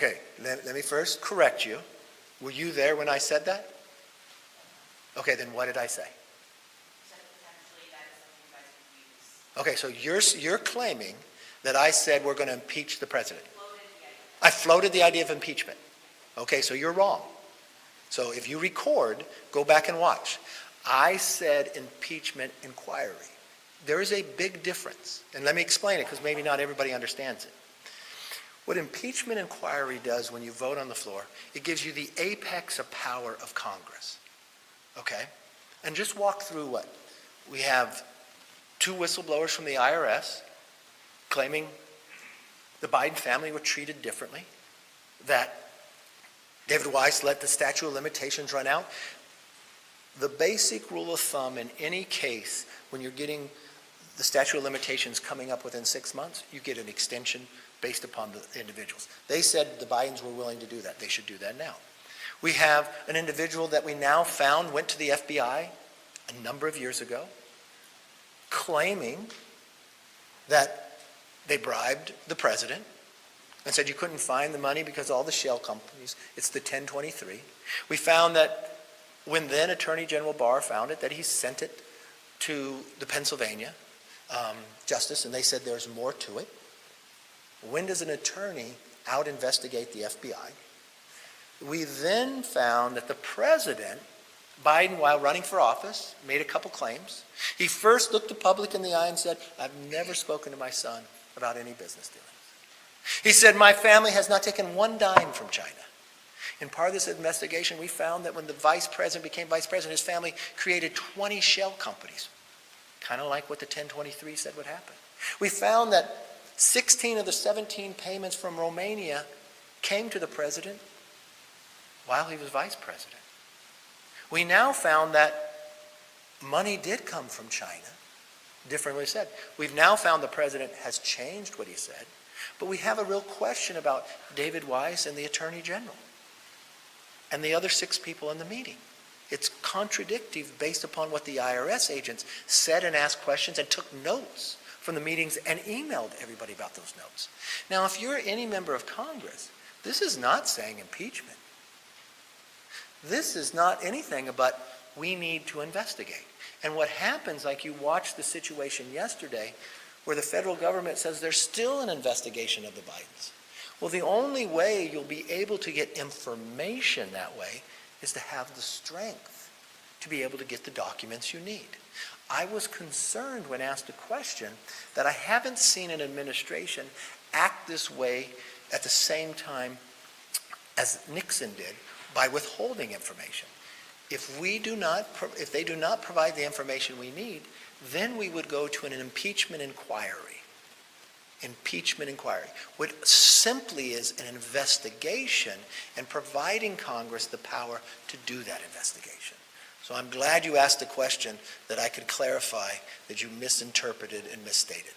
Okay, let me first correct you. Were you there when I said that? Okay, then what did I say? Okay, so you're claiming that I said we're going to impeach the president. I floated the idea of impeachment. Okay, so you're wrong. So if you record, go back and watch. I said impeachment inquiry. There is a big difference. And let me explain it because maybe not everybody understands it. What impeachment inquiry does when you vote on the floor, it gives you the apex of power of Congress. Okay? And just walk through what? We have 2 whistleblowers from the IRS claiming the Biden family were treated differently, that David Weiss let the statute of limitations run out. The basic rule of thumb in any case, when you're getting the statute of limitations coming up within 6 months, you get an extension based upon the individuals. They said the Bidens were willing to do that. They should do that now. We have an individual that we now found went to the FBI a number of years ago, claiming that they bribed the president and said you couldn't find the money because all the shell companies, it's the 1023. We found that when then Attorney General Barr found it, that he sent it to the Pennsylvania Justice, and they said there's more to it. When does an attorney out-investigate the FBI? We then found that the president, Biden, while running for office, made a couple claims. He first looked the public in the eye and said, I've never spoken to my son about any business dealings. He said, my family has not taken one dime from China. In part of this investigation, we found that when the vice president became vice president, his family created 20 shell companies, kind of like what the 1023 said would happen. We found that 16 of the 17 payments from Romania came to the president while he was vice president. We now found that money did come from China, differently said. We've now found the president has changed what he said, but we have a real question about David Weiss and the Attorney General and the other 6 people in the meeting. It's contradictive based upon what the IRS agents said and asked questions and took notes from the meetings and emailed everybody about those notes. Now, if you're any member of Congress, this is not saying impeachment. This is not anything but we need to investigate. And what happens, like you watched the situation yesterday, where the federal government says there's still an investigation of the Bidens. Well, the only way you'll be able to get information that way is to have the strength to be able to get the documents you need. I was concerned when asked a question that I haven't seen an administration act this way at the same time as Nixon did by withholding information. If they do not provide the information we need, then we would go to an impeachment inquiry. Impeachment inquiry, which simply is an investigation and providing Congress the power to do that investigation. So I'm glad you asked a question that I could clarify that you misinterpreted and misstated.